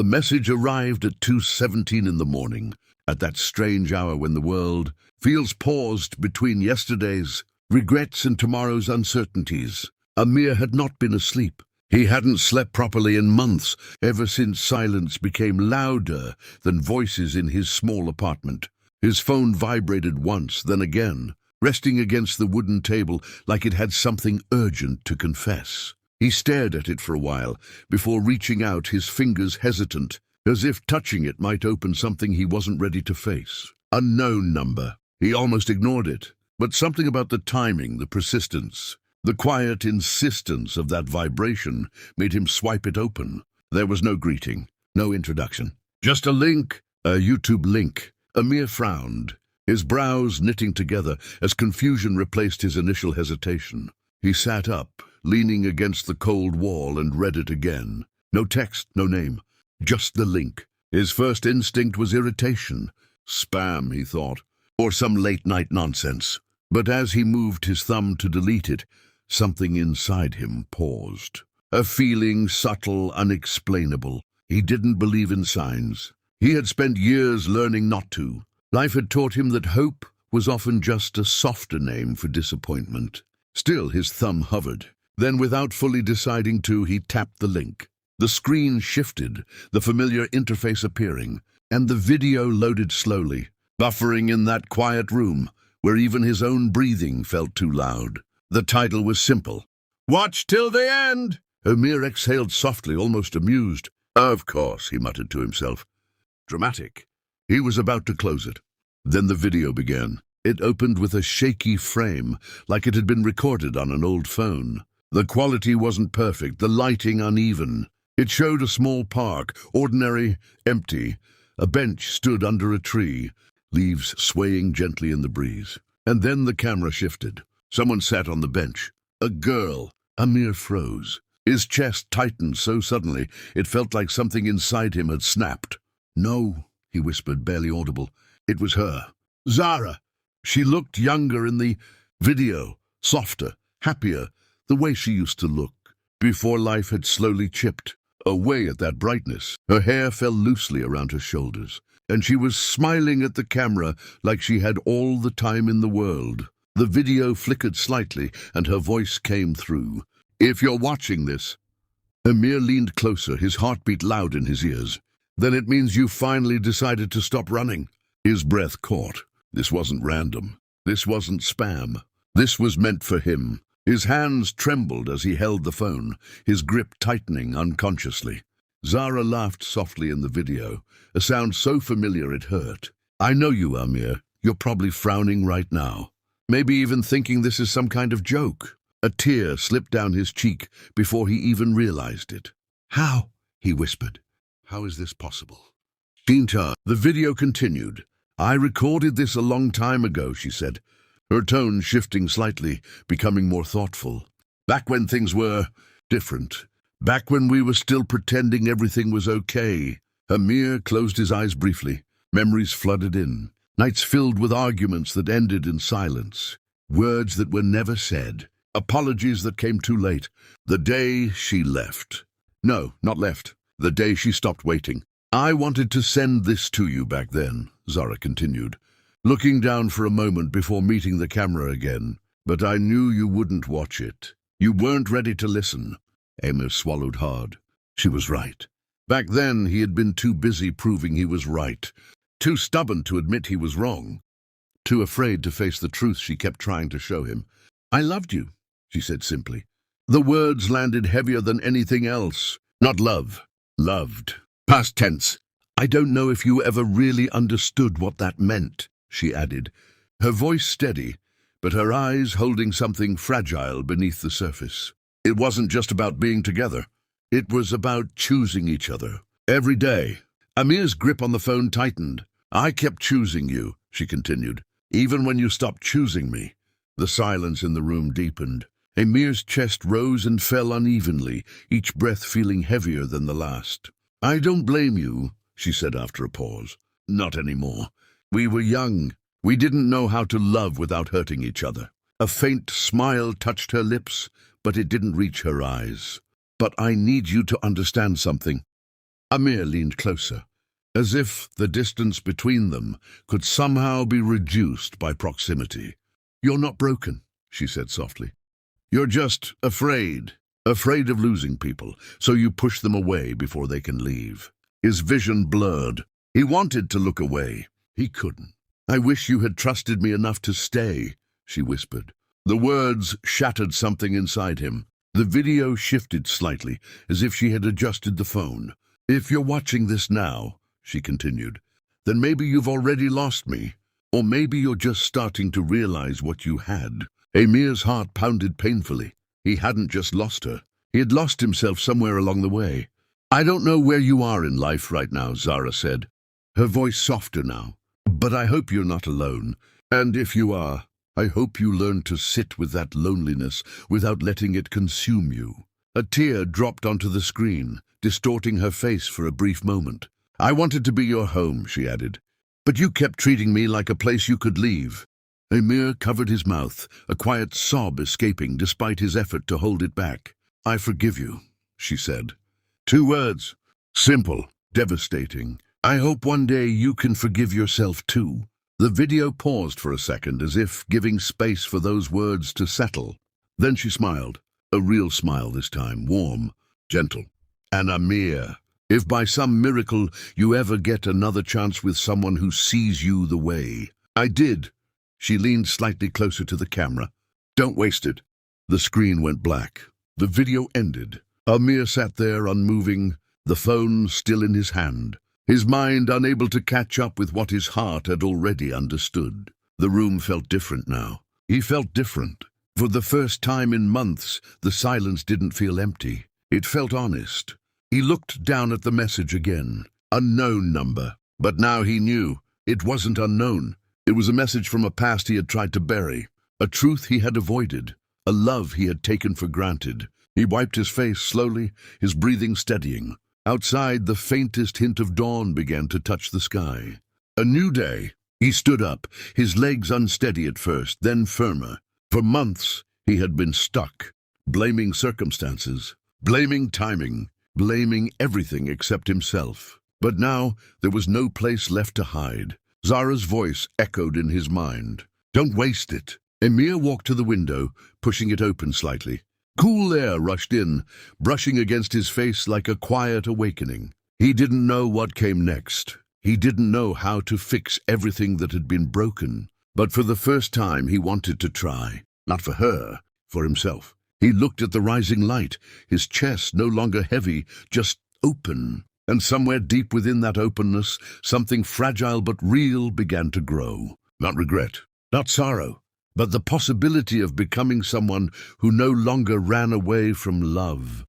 The message arrived at 2:17 in the morning, at that strange hour when the world feels paused between yesterday's regrets and tomorrow's uncertainties. Aamir had not been asleep. He hadn't slept properly in months, ever since silence became louder than voices in his small apartment. His phone vibrated once, then again, resting against the wooden table like it had something urgent to confess. He stared at it for a while, before reaching out, his fingers hesitant, as if touching it might open something he wasn't ready to face. Unknown number. He almost ignored it, but something about the timing, the persistence, the quiet insistence of that vibration made him swipe it open. There was no greeting, no introduction. Just a link, a YouTube link. Aamir frowned, his brows knitting together as confusion replaced his initial hesitation. He sat up, leaning against the cold wall, and read it again. No text, no name, just the link. His first instinct was irritation. Spam, he thought, or some late-night nonsense. But as he moved his thumb to delete it, something inside him paused. A feeling subtle, unexplainable. He didn't believe in signs. He had spent years learning not to. Life had taught him that hope was often just a softer name for disappointment. Still, his thumb hovered. Then, without fully deciding to, he tapped the link. The screen shifted, the familiar interface appearing, and the video loaded slowly, buffering in that quiet room where even his own breathing felt too loud. The title was simple. "Watch till the end!" Aamir exhaled softly, almost amused. "Of course," he muttered to himself. Dramatic. He was about to close it. Then the video began. It opened with a shaky frame, like it had been recorded on an old phone. The quality wasn't perfect, the lighting uneven. It showed a small park, ordinary, empty. A bench stood under a tree, leaves swaying gently in the breeze. And then the camera shifted. Someone sat on the bench. A girl. Aamir froze. His chest tightened so suddenly it felt like something inside him had snapped. "No," he whispered, barely audible. It was her. Zara. She looked younger in the video, softer, happier, the way she used to look, before life had slowly chipped away at that brightness. Her hair fell loosely around her shoulders, and she was smiling at the camera like she had all the time in the world. The video flickered slightly, and her voice came through. "If you're watching this..." Aamir leaned closer, his heartbeat loud in his ears. "Then it means you finally decided to stop running." His breath caught. This wasn't random. This wasn't spam. This was meant for him. His hands trembled as he held the phone, his grip tightening unconsciously. Zara laughed softly in the video, a sound so familiar it hurt. "I know you, Aamir. You're probably frowning right now. Maybe even thinking this is some kind of joke." A tear slipped down his cheek before he even realized it. "How?" he whispered. "How is this possible?" "Shinta." The video continued. "I recorded this a long time ago," she said, her tone shifting slightly, becoming more thoughtful. "Back when things were different. Back when we were still pretending everything was okay." Aamir closed his eyes briefly. Memories flooded in. Nights filled with arguments that ended in silence. Words that were never said. Apologies that came too late. The day she left. No, not left. The day she stopped waiting. "I wanted to send this to you back then," Zara continued, looking down for a moment before meeting the camera again. "But I knew you wouldn't watch it. You weren't ready to listen." Aamir swallowed hard. She was right. Back then, he had been too busy proving he was right, too stubborn to admit he was wrong, too afraid to face the truth she kept trying to show him. "I loved you," she said simply. The words landed heavier than anything else. Not love. Loved. Past tense. "I don't know if you ever really understood what that meant," she added, her voice steady, but her eyes holding something fragile beneath the surface. "It wasn't just about being together. It was about choosing each other. Every day." Amir's grip on the phone tightened. "I kept choosing you," she continued, "even when you stopped choosing me." The silence in the room deepened. Amir's chest rose and fell unevenly, each breath feeling heavier than the last. "I don't blame you," she said after a pause. "Not anymore. We were young. We didn't know how to love without hurting each other." A faint smile touched her lips, but it didn't reach her eyes. "But I need you to understand something." Aamir leaned closer, as if the distance between them could somehow be reduced by proximity. "You're not broken," she said softly. "You're just afraid of losing people, so you push them away before they can leave." His vision blurred. He wanted to look away. He couldn't. "I wish you had trusted me enough to stay," she whispered. The words shattered something inside him. The video shifted slightly, as if she had adjusted the phone. "If you're watching this now," she continued, "then maybe you've already lost me. Or maybe you're just starting to realize what you had." Aamir's heart pounded painfully. He hadn't just lost her. He had lost himself somewhere along the way. "I don't know where you are in life right now," Zara said, her voice softer now. "But I hope you're not alone. And if you are, I hope you learn to sit with that loneliness without letting it consume you." A tear dropped onto the screen, distorting her face for a brief moment. "I wanted to be your home," she added, "but you kept treating me like a place you could leave." Aamir covered his mouth, a quiet sob escaping despite his effort to hold it back. "I forgive you," she said. 2 words. Simple, devastating. "I hope one day you can forgive yourself too." The video paused for a second, as if giving space for those words to settle. Then she smiled, a real smile this time, warm, gentle. "And Aamir, if by some miracle you ever get another chance with someone who sees you the way I did," she leaned slightly closer to the camera, "don't waste it." The screen went black. The video ended. Aamir sat there unmoving, the phone still in his hand, his mind unable to catch up with what his heart had already understood. The room felt different now. He felt different. For the first time in months, the silence didn't feel empty. It felt honest. He looked down at the message again. Unknown number. But now he knew. It wasn't unknown. It was a message from a past he had tried to bury, a truth he had avoided, a love he had taken for granted. He wiped his face slowly, his breathing steadying. Outside, the faintest hint of dawn began to touch the sky. A new day. He stood up, his legs unsteady at first, then firmer. For months, he had been stuck, blaming circumstances, blaming timing, blaming everything except himself. But now, there was no place left to hide. Zara's voice echoed in his mind. "Don't waste it." Aamir walked to the window, pushing it open slightly. Cool air rushed in, brushing against his face like a quiet awakening. He didn't know what came next. He didn't know how to fix everything that had been broken. But for the first time, he wanted to try. Not for her, for himself. He looked at the rising light, his chest no longer heavy, just open. And somewhere deep within that openness, something fragile but real began to grow. Not regret, not sorrow, but the possibility of becoming someone who no longer ran away from love.